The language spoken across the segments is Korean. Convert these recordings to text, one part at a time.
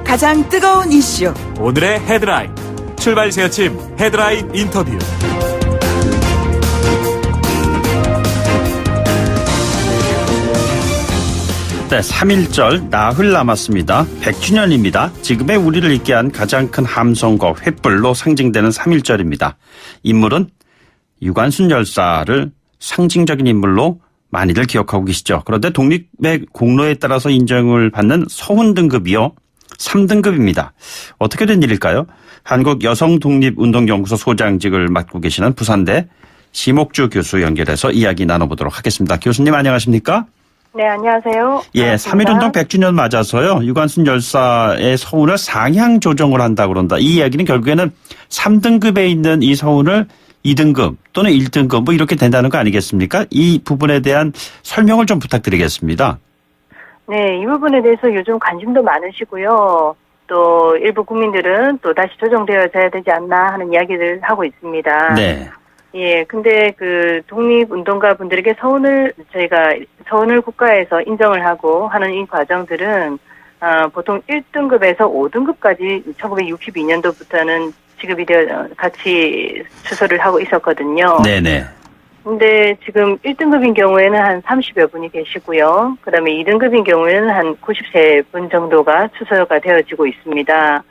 가장 뜨거운 이슈 오늘의 헤드라인 출발 새아침 헤드라인 인터뷰. 네, 3.1절 나흘 남았습니다. 100주년입니다. 지금의 우리를 있게 한 가장 큰 함성과 횃불로 상징되는 3.1절입니다. 인물은 유관순 열사를 상징적인 인물로 많이들 기억하고 계시죠. 그런데 독립의 공로에 따라서 인정을 받는 서훈 등급이요. 3등급입니다. 어떻게 된 일일까요? 한국여성독립운동연구소 소장직을 맡고 계시는 부산대 심옥주 교수 연결해서 이야기 나눠보도록 하겠습니다. 교수님 안녕하십니까? 네, 안녕하세요. 예, 3.1운동 100주년 맞아서요. 유관순 열사의 서훈을 상향 조정을 한다고 그런다. 이 이야기는 결국에는 3등급에 있는 이 서훈을 2등급 또는 1등급 뭐 이렇게 된다는 거 아니겠습니까? 이 부분에 대한 설명을 좀 부탁드리겠습니다. 네, 이 부분에 대해서 요즘 관심도 많으시고요. 또 일부 국민들은 또 다시 조정되어져야 되지 않나 하는 이야기를 하고 있습니다. 네. 예, 근데 그 독립운동가 분들에게 저희가 서훈을 국가에서 인정을 하고 하는 이 과정들은, 보통 1등급에서 5등급까지 1962년도부터는 지급이 되어 같이 추서를 하고 있었거든요. 네네. 근데 지금 1등급인 경우에는 한 30여 분이 계시고요. 그 다음에 2등급인 경우에는 한 93분 정도가 추서가 되어지고 있습니다.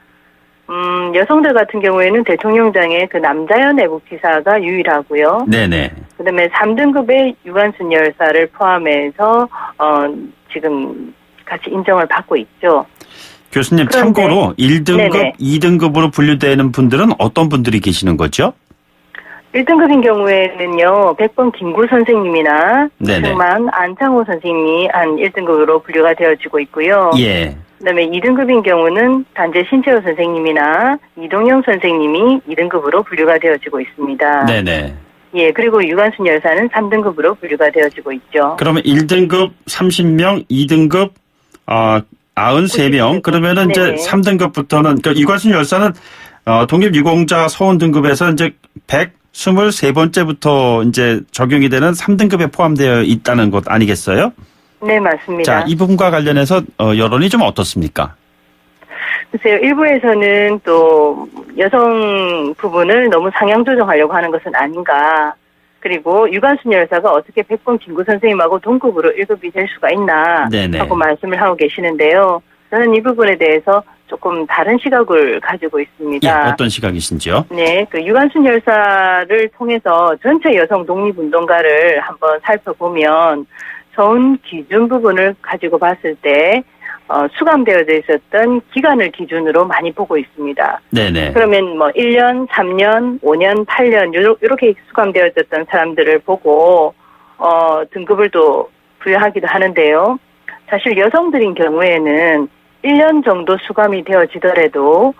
여성들 같은 경우에는 대통령장에 그 남자연 애국지사가 유일하고요. 네네. 그 다음에 3등급의 유관순 열사를 포함해서, 지금 같이 인정을 받고 있죠. 교수님, 그런데, 참고로 1등급, 네네. 2등급으로 분류되는 분들은 어떤 분들이 계시는 거죠? 1등급인 경우에는요, 백범 김구 선생님이나 네네. 승만 안창호 선생님이 한 1등급으로 분류가 되어지고 있고요. 예. 그다음에 2등급인 경우는 단재 신채호 선생님이나 이동영 선생님이 2등급으로 분류가 되어지고 있습니다. 네네. 예, 그리고 유관순 열사는 3등급으로 분류가 되어지고 있죠. 그러면 1등급 30명, 2등급 93명, 그러면은 이제 네네. 3등급부터는, 그러니까 유관순 열사는 독립유공자 서훈 등급에서 이제 123번째부터 이제 적용이 되는 3등급에 포함되어 있다는 것 아니겠어요? 네, 맞습니다. 자, 이 부분과 관련해서 여론이 좀 어떻습니까? 글쎄요, 일부에서는 또 여성 부분을 너무 상향 조정하려고 하는 것은 아닌가. 그리고 유관순 열사가 어떻게 백범 김구 선생님하고 동급으로 1급이 될 수가 있나 네네. 하고 말씀을 하고 계시는데요. 저는 이 부분에 대해서 조금 다른 시각을 가지고 있습니다. 예, 어떤 시각이신지요? 네, 그 유관순 열사를 통해서 전체 여성 독립운동가를 한번 살펴보면 서훈 기준 부분을 가지고 봤을 때 수감되어져 있었던 기간을 기준으로 많이 보고 있습니다. 네네. 그러면 뭐 1년, 3년, 5년, 8년 이렇게 수감되어졌던 사람들을 보고 등급을 또 부여하기도 하는데요. 사실 여성들인 경우에는 1년 정도 수감이 되어지더라도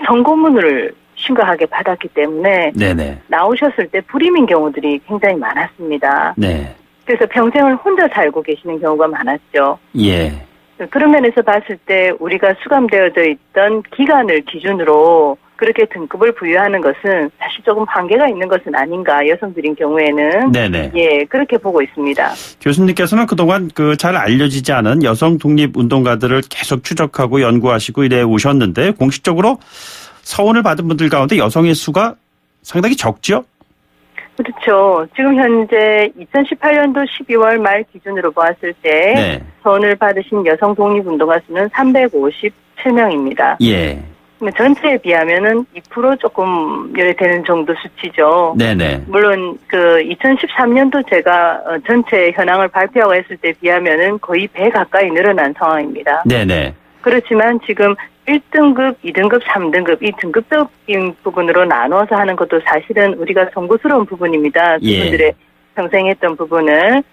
선고문을 심각하게 받았기 때문에 네네. 나오셨을 때 불임인 경우들이 굉장히 많았습니다. 네. 그래서 평생을 혼자 살고 계시는 경우가 많았죠. 예. 그런 면에서 봤을 때 우리가 수감되어져 있던 기간을 기준으로 그렇게 등급을 부여하는 것은 사실 조금 한계가 있는 것은 아닌가, 여성들인 경우에는. 네네. 예, 그렇게 보고 있습니다. 교수님께서는 그동안 잘 알려지지 않은 여성 독립운동가들을 계속 추적하고 연구하시고 이래 오셨는데, 공식적으로 서훈을 받은 분들 가운데 여성의 수가 상당히 적죠? 그렇죠. 지금 현재 2018년도 12월 말 기준으로 보았을 때 네. 서훈을 받으신 여성 독립운동가 수는 357명입니다. 예. 전체에 비하면은 2% 조금 되는 정도 수치죠. 네네. 물론 2013년도 제가 전체 현황을 발표하고 했을 때 비하면은 거의 배 가까이 늘어난 상황입니다. 네네. 그렇지만 지금 1등급, 2등급, 3등급 이 등급적인 부분으로 나눠서 하는 것도 사실은 우리가 송구스러운 부분입니다. 그분들의 예. 평생 했던 부분을.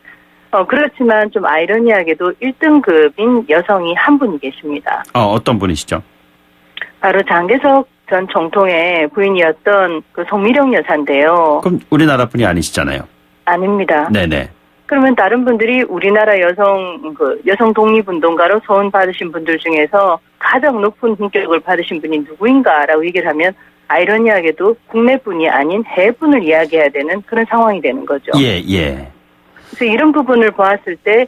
그렇지만 좀 아이러니하게도 1등급인 여성이 한 분이 계십니다. 어떤 분이시죠? 바로 장개석 전 총통의 부인이었던 그 송미령 여사인데요. 그럼 우리나라 분이 아니시잖아요. 아닙니다. 네네. 그러면 다른 분들이 우리나라 여성 독립운동가로 서훈 받으신 분들 중에서 가장 높은 인격을 받으신 분이 누구인가라고 얘기를 하면 아이러니하게도 국내분이 아닌 해외분을 이야기해야 되는 그런 상황이 되는 거죠. 예. 그래서 이런 부분을 보았을 때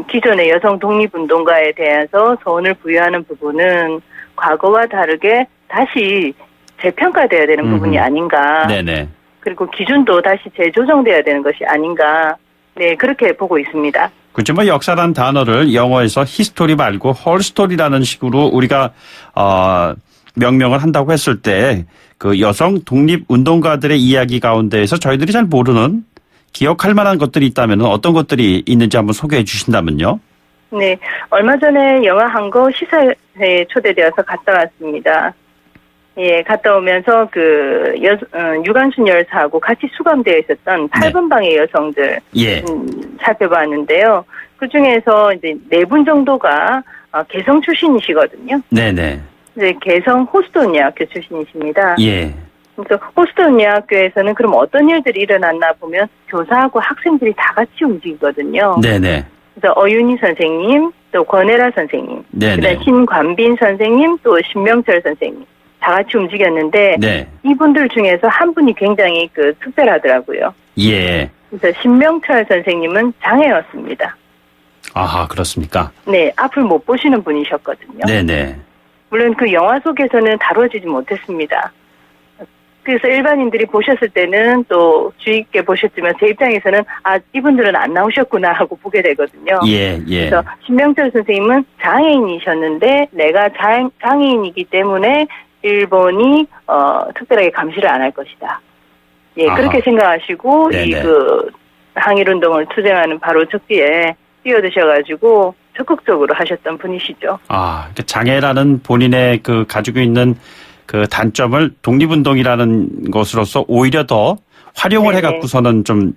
기존의 여성 독립운동가에 대해서 소원을 부여하는 부분은 과거와 다르게 다시 재평가돼야 되는 부분이 아닌가. 네네. 그리고 기준도 다시 재조정돼야 되는 것이 아닌가. 네, 그렇게 보고 있습니다. 그렇죠. 뭐 역사란 단어를 영어에서 히스토리 말고 헐스토리라는 식으로 우리가 명명을 한다고 했을 때 그 여성 독립 운동가들의 이야기 가운데에서 저희들이 잘 모르는 기억할 만한 것들이 있다면 어떤 것들이 있는지 한번 소개해 주신다면요. 네, 얼마 전에 영화 한거 시사회에 초대되어서 갔다 왔습니다. 예, 갔다 오면서 유관순 열사하고 같이 수감되어 있었던 8번 방의 여성들 예. 살펴봤는데요. 그 중에서 이제 4분 정도가 개성 출신이시거든요. 네네. 이제 개성 호스돈 여학교 출신이십니다. 예. 그래서 호스돈 여학교에서는 그럼 어떤 일들이 일어났나 보면 교사하고 학생들이 다 같이 움직이거든요. 네네. 그래서 어윤희 선생님, 또 권혜라 선생님, 네네. 그다음 신관빈 선생님, 또 신명철 선생님 다 같이 움직였는데 네. 이분들 중에서 한 분이 굉장히 특별하더라고요. 예. 그래서 신명철 선생님은 장애였습니다. 아하, 그렇습니까? 네, 앞을 못 보시는 분이셨거든요. 네네. 물론 그 영화 속에서는 다뤄지지 못했습니다. 그래서 일반인들이 보셨을 때는 또 주의 있게 보셨지만 제 입장에서는 이분들은 안 나오셨구나 하고 보게 되거든요. 예, 예. 그래서 신명철 선생님은 장애인이셨는데 내가 장애인이기 때문에 일본이 특별하게 감시를 안 할 것이다. 예, 아하. 그렇게 생각하시고 네네. 항일운동을 투쟁하는 바로 적기에 뛰어드셔가지고 적극적으로 하셨던 분이시죠. 그러니까 장애라는 본인의 가지고 있는 그 단점을 독립운동이라는 것으로서 오히려 더 활용을 네네. 해갖고서는 좀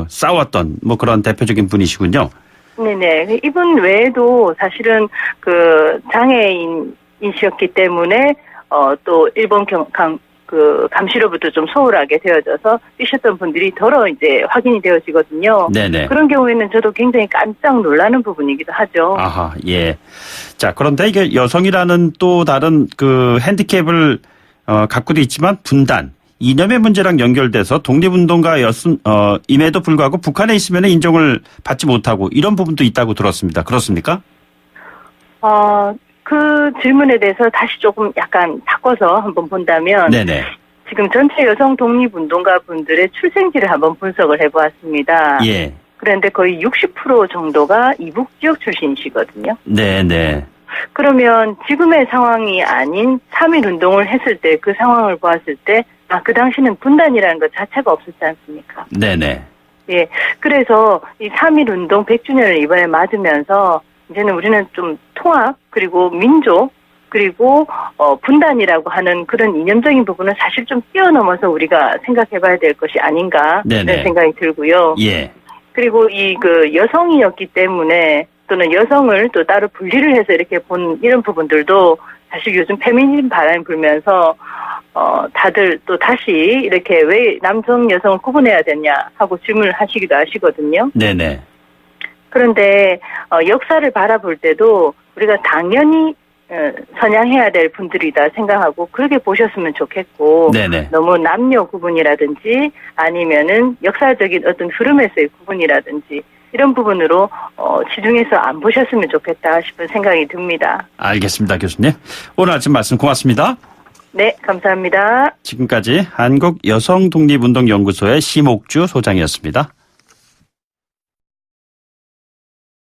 싸웠던 뭐 그런 대표적인 분이시군요. 네네. 이분 외에도 사실은 장애인이셨기 때문에 또 일본 감시로부터 좀 소홀하게 되어져서 뛰셨던 분들이 더러 이제 확인이 되어지거든요. 네네. 그런 경우에는 저도 굉장히 깜짝 놀라는 부분이기도 하죠. 아하, 예. 자, 그런데 이게 여성이라는 또 다른 핸디캡을 갖고도 있지만 분단, 이념의 문제랑 연결돼서 독립운동가임에도 불구하고 북한에 있으면 인정을 받지 못하고 이런 부분도 있다고 들었습니다. 그렇습니까? 그 질문에 대해서 다시 조금 약간 바꿔서 한번 본다면 네네. 지금 전체 여성 독립운동가 분들의 출생지를 한번 분석을 해보았습니다. 예. 그런데 거의 60% 정도가 이북 지역 출신이시거든요. 네네. 그러면 지금의 상황이 아닌 3.1 운동을 했을 때 그 상황을 보았을 때 그 당시는 분단이라는 것 자체가 없었지 않습니까? 네네. 예. 그래서 이 3.1 운동 100주년을 이번에 맞으면서 이제는 우리는 좀 통합 그리고 민족 그리고 분단이라고 하는 그런 이념적인 부분은 사실 좀 뛰어넘어서 우리가 생각해봐야 될 것이 아닌가 네네. 그런 생각이 들고요. 예. 그리고 여성이었기 때문에 또는 여성을 또 따로 분리를 해서 이렇게 본 이런 부분들도 사실 요즘 페미니즘 바람이 불면서 다들 또 다시 이렇게 왜 남성 여성을 구분해야 되냐 하고 질문을 하시기도 하시거든요. 네네. 그런데 역사를 바라볼 때도 우리가 당연히 선양해야 될 분들이다 생각하고 그렇게 보셨으면 좋겠고 네네. 너무 남녀 구분이라든지 아니면은 역사적인 어떤 흐름에서의 구분이라든지 이런 부분으로 치중해서 안 보셨으면 좋겠다 싶은 생각이 듭니다. 알겠습니다, 교수님. 오늘 아침 말씀 고맙습니다. 네, 감사합니다. 지금까지 한국여성독립운동연구소의 심옥주 소장이었습니다.